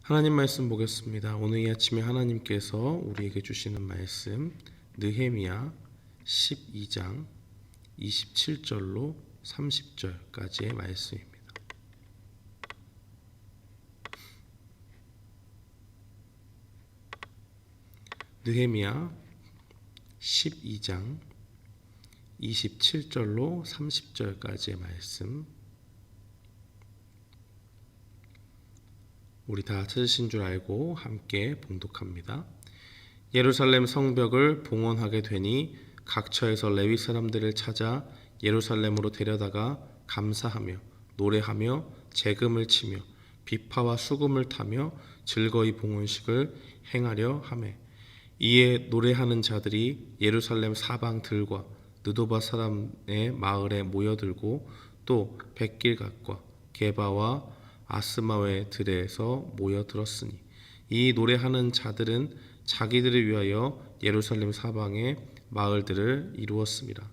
하나님 말씀 보겠습니다. 오늘 이 아침에 하나님께서 우리에게 주시는 말씀 느헤미야 12장 27절로 30절까지의 말씀입니다. 느헤미야 12장 27절로 30절까지의 말씀, 우리 다 찾으신 줄 알고 함께 봉독합니다. 예루살렘 성벽을 봉헌하게 되니 각처에서 레위 사람들을 찾아 예루살렘으로 데려다가 감사하며 노래하며 재금을 치며 비파와 수금을 타며 즐거이 봉헌식을 행하려 하매, 이에 노래하는 자들이 예루살렘 사방들과 느도바 사람의 마을에 모여들고 또 백길갓과 게바와 아스마웨 들에서 모여들었으니, 이 노래하는 자들은 자기들을 위하여 예루살렘 사방의 마을들을 이루었습니다.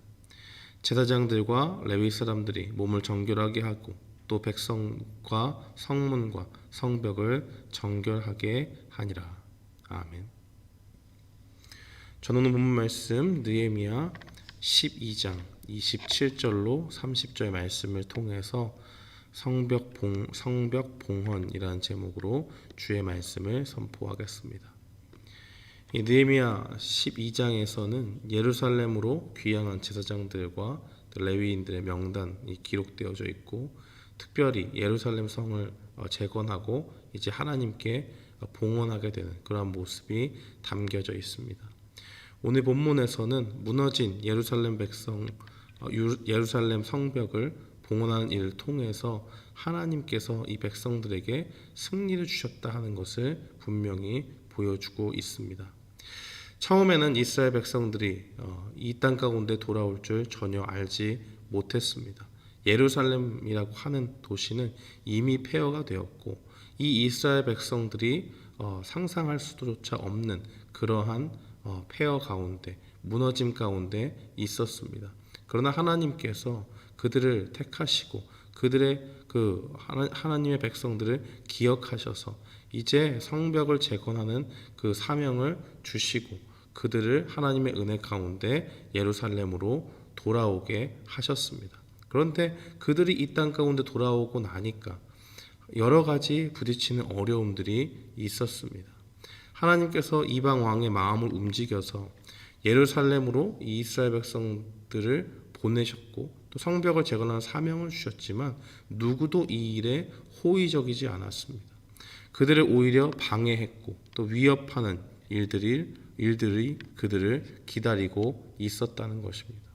제사장들과 레위 사람들이 몸을 정결하게 하고 또 백성과 성문과 성벽을 정결하게 하니라. 아멘. 저는 오늘 본문 말씀 느헤미야 12장 27절로 30절 말씀을 통해서 성벽 봉헌이라는 제목으로 주의 말씀을 선포하겠습니다. 이 느헤미야 12장에서는 예루살렘으로 귀향한 제사장들과 레위인들의 명단이 기록되어져 있고, 특별히 예루살렘 성을 재건하고 이제 하나님께 봉헌하게 되는 그러한 모습이 담겨져 있습니다. 오늘 본문에서는 무너진 예루살렘 성벽을 봉헌하는 일을 통해서 하나님께서 이 백성들에게 승리를 주셨다 하는 것을 분명히 보여주고 있습니다. 처음에는 이스라엘 백성들이 이 땅 가운데 돌아올 줄 전혀 알지 못했습니다. 예루살렘이라고 하는 도시는 이미 폐허가 되었고, 이 이스라엘 백성들이 상상할 수조차 없는 그러한 폐허 가운데, 무너짐 가운데 있었습니다. 그러나 하나님께서 그들을 택하시고 그들의 하나님의 백성들을 기억하셔서 이제 성벽을 재건하는 그 사명을 주시고 그들을 하나님의 은혜 가운데 예루살렘으로 돌아오게 하셨습니다. 그런데 그들이 이 땅 가운데 돌아오고 나니까 여러 가지 부딪히는 어려움들이 있었습니다. 하나님께서 이방 왕의 마음을 움직여서 예루살렘으로 이스라엘 백성들을 보내셨고 또 성벽을 재건하는 사명을 주셨지만 누구도 이 일에 호의적이지 않았습니다. 그들을 오히려 방해했고 또 위협하는 일들이 그들을 기다리고 있었다는 것입니다.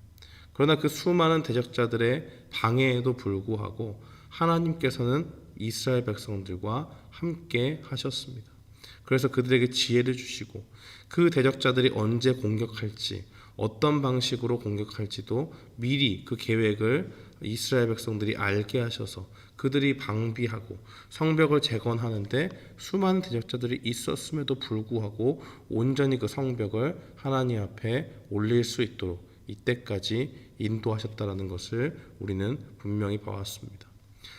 그러나 그 수많은 대적자들의 방해에도 불구하고 하나님께서는 이스라엘 백성들과 함께 하셨습니다. 그래서 그들에게 지혜를 주시고 그 대적자들이 언제 공격할지, 어떤 방식으로 공격할지도 미리 그 계획을 이스라엘 백성들이 알게 하셔서 그들이 방비하고 성벽을 재건하는데 수많은 대적자들이 있었음에도 불구하고 온전히 그 성벽을 하나님 앞에 올릴 수 있도록 이때까지 인도하셨다는 것을 우리는 분명히 보았습니다.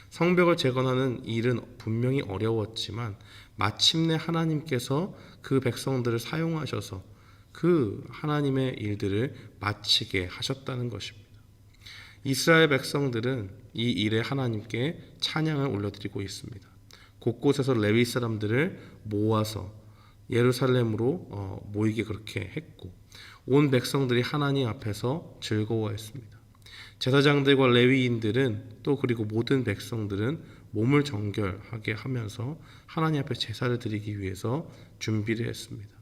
성벽을 재건하는 일은 분명히 어려웠지만 마침내 하나님께서 그 백성들을 사용하셔서 그 하나님의 일들을 마치게 하셨다는 것입니다. 이스라엘 백성들은 이 일에 하나님께 찬양을 올려드리고 있습니다. 곳곳에서 레위 사람들을 모아서 예루살렘으로 모이게 그렇게 했고, 온 백성들이 하나님 앞에서 즐거워했습니다. 제사장들과 레위인들은 또 그리고 모든 백성들은 몸을 정결하게 하면서 하나님 앞에 제사를 드리기 위해서 준비를 했습니다.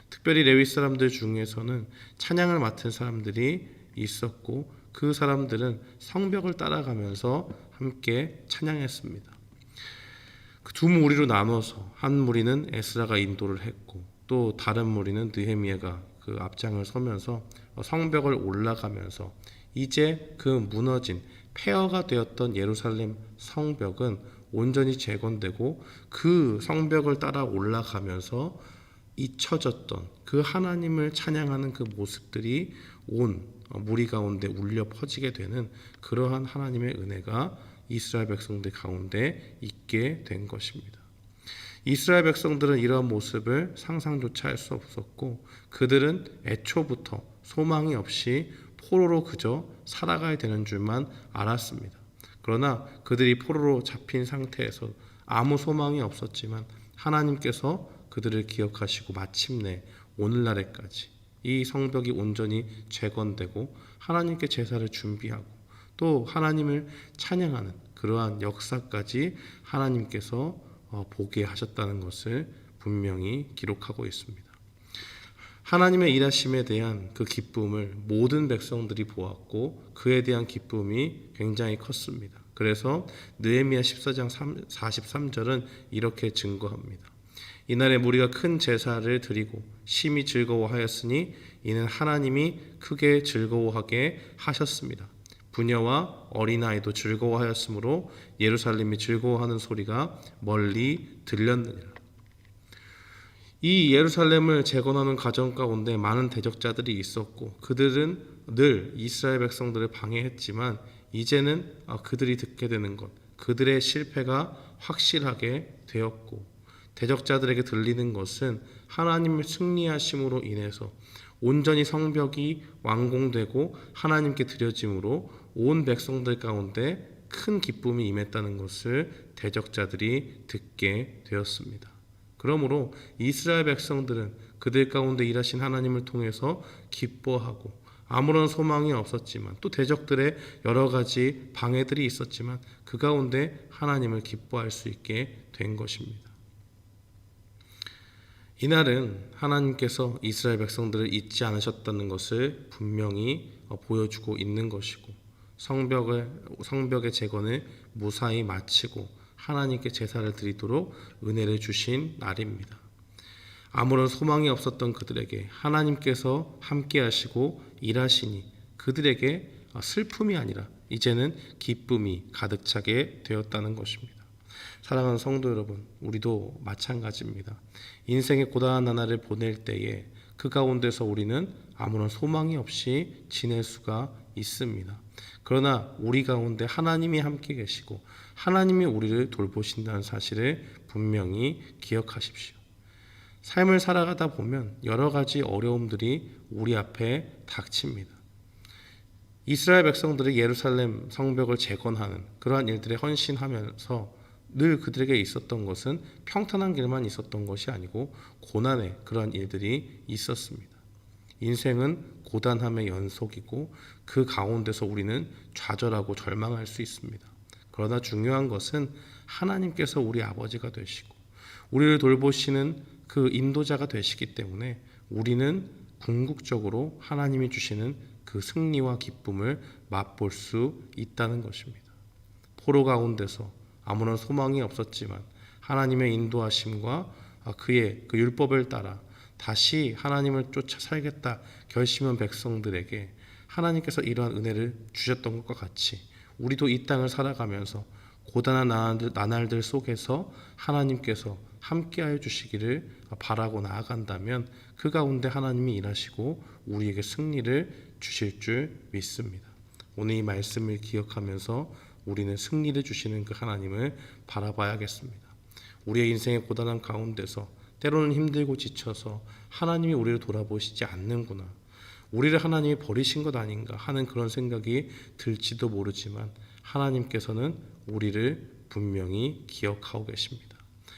특별히 레위 사람들 중에서는 찬양을 맡은 사람들이 있었고 그 사람들은 성벽을 따라가면서 함께 찬양했습니다. 그 두 무리로 나눠서 한 무리는 에스라가 인도를 했고 또 다른 무리는 느헤미야가 그 앞장을 서면서 성벽을 올라가면서 이제 그 무너진 폐허가 되었던 예루살렘 성벽은 온전히 재건되고 그 성벽을 따라 올라가면서 잊혀졌던 그 하나님을 찬양하는 그 모습들이 온 무리 가운데 울려 퍼지게 되는 그러한 하나님의 은혜가 이스라엘 백성들 가운데 있게 된 것입니다. 이스라엘 백성들은 이러한 모습을 상상조차 할 수 없었고 그들은 애초부터 소망이 없이 포로로 그저 살아가야 되는 줄만 알았습니다. 그러나 그들이 포로로 잡힌 상태에서 아무 소망이 없었지만 하나님께서 그들을 기억하시고 마침내 오늘날에까지 이 성벽이 온전히 재건되고 하나님께 제사를 준비하고 또 하나님을 찬양하는 그러한 역사까지 하나님께서 보게 하셨다는 것을 분명히 기록하고 있습니다. 하나님의 일하심에 대한 그 기쁨을 모든 백성들이 보았고 그에 대한 기쁨이 굉장히 컸습니다. 그래서 느헤미야 14장 43절은 이렇게 증거합니다. 이날에 무리가 큰 제사를 드리고 심히 즐거워하였으니 이는 하나님이 크게 즐거워하게 하셨습니다. 부녀와 어린아이도 즐거워하였으므로 예루살렘이 즐거워하는 소리가 멀리 들렸느니라. 이 예루살렘을 재건하는 과정 가운데 많은 대적자들이 있었고 그들은 늘 이스라엘 백성들을 방해했지만 이제는 그들이 듣게 되는 것, 그들의 실패가 확실하게 되었고 대적자들에게 들리는 것은 하나님의 승리하심으로 인해서 온전히 성벽이 완공되고 하나님께 드려짐으로 온 백성들 가운데 큰 기쁨이 임했다는 것을 대적자들이 듣게 되었습니다. 그러므로 이스라엘 백성들은 그들 가운데 일하신 하나님을 통해서 기뻐하고 아무런 소망이 없었지만 또 대적들의 여러 가지 방해들이 있었지만 그 가운데 하나님을 기뻐할 수 있게 된 것입니다. 이날은 하나님께서 이스라엘 백성들을 잊지 않으셨다는 것을 분명히 보여주고 있는 것이고 성벽의 재건을 무사히 마치고 하나님께 제사를 드리도록 은혜를 주신 날입니다. 아무런 소망이 없었던 그들에게 하나님께서 함께 하시고 일하시니 그들에게 슬픔이 아니라 이제는 기쁨이 가득 차게 되었다는 것입니다. 사랑하는 성도 여러분, 우리도 마찬가지입니다. 인생의 고단한 나날을 보낼 때에 그 가운데서 우리는 아무런 소망이 없이 지낼 수가 있습니다. 그러나 우리 가운데 하나님이 함께 계시고 하나님이 우리를 돌보신다는 사실을 분명히 기억하십시오. 삶을 살아가다 보면 여러 가지 어려움들이 우리 앞에 닥칩니다. 이스라엘 백성들이 예루살렘 성벽을 재건하는 그러한 일들에 헌신하면서 늘 그들에게 있었던 것은 평탄한 길만 있었던 것이 아니고 고난의 그러한 일들이 있었습니다. 인생은 고단함의 연속이고 그 가운데서 우리는 좌절하고 절망할 수 있습니다. 그러나 중요한 것은 하나님께서 우리 아버지가 되시고 우리를 돌보시는 그 인도자가 되시기 때문에 우리는 궁극적으로 하나님이 주시는 그 승리와 기쁨을 맛볼 수 있다는 것입니다. 포로 가운데서 아무런 소망이 없었지만 하나님의 인도하심과 그의 그 율법을 따라 다시 하나님을 쫓아 살겠다 결심한 백성들에게 하나님께서 이러한 은혜를 주셨던 것과 같이 우리도 이 땅을 살아가면서 고단한 나날들 속에서 하나님께서 함께하여 주시기를 바라고 나아간다면 그 가운데 하나님이 일하시고 우리에게 승리를 주실 줄 믿습니다. 오늘 이 말씀을 기억하면서 우리는 승리를 주시는 그 하나님을 바라봐야겠습니다. 우리의 인생의 고단한 가운데서 때로는 힘들고 지쳐서 하나님이 우리를 돌아보시지 않는구나, 우리를 하나님이 버리신 것 아닌가 하는 그런 생각이 들지도 모르지만 하나님께서는 우리를 분명히 기억하고 계십니다.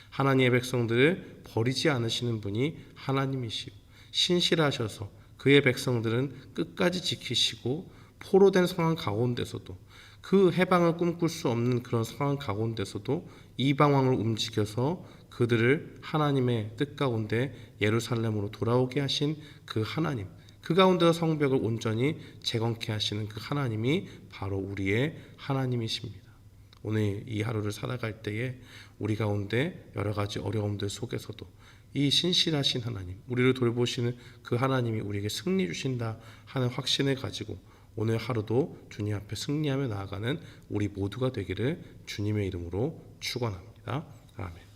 하나님의 백성들을 버리지 않으시는 분이 하나님이시오. 신실하셔서 그의 백성들은 끝까지 지키시고 포로된 상황 가운데서도 그 해방을 꿈꿀 수 없는 그런 상황 가운데서도 이방 왕을 움직여서 그들을 하나님의 뜻 가운데 예루살렘으로 돌아오게 하신 그 하나님, 그 가운데서 성벽을 온전히 재건케 하시는 그 하나님이 바로 우리의 하나님이십니다. 오늘 이 하루를 살아갈 때에 우리 가운데 여러 가지 어려움들 속에서도 이 신실하신 하나님, 우리를 돌보시는 그 하나님이 우리에게 승리 주신다 하는 확신을 가지고 오늘 하루도 주님 앞에 승리하며 나아가는 우리 모두가 되기를 주님의 이름으로 축원합니다. 아멘.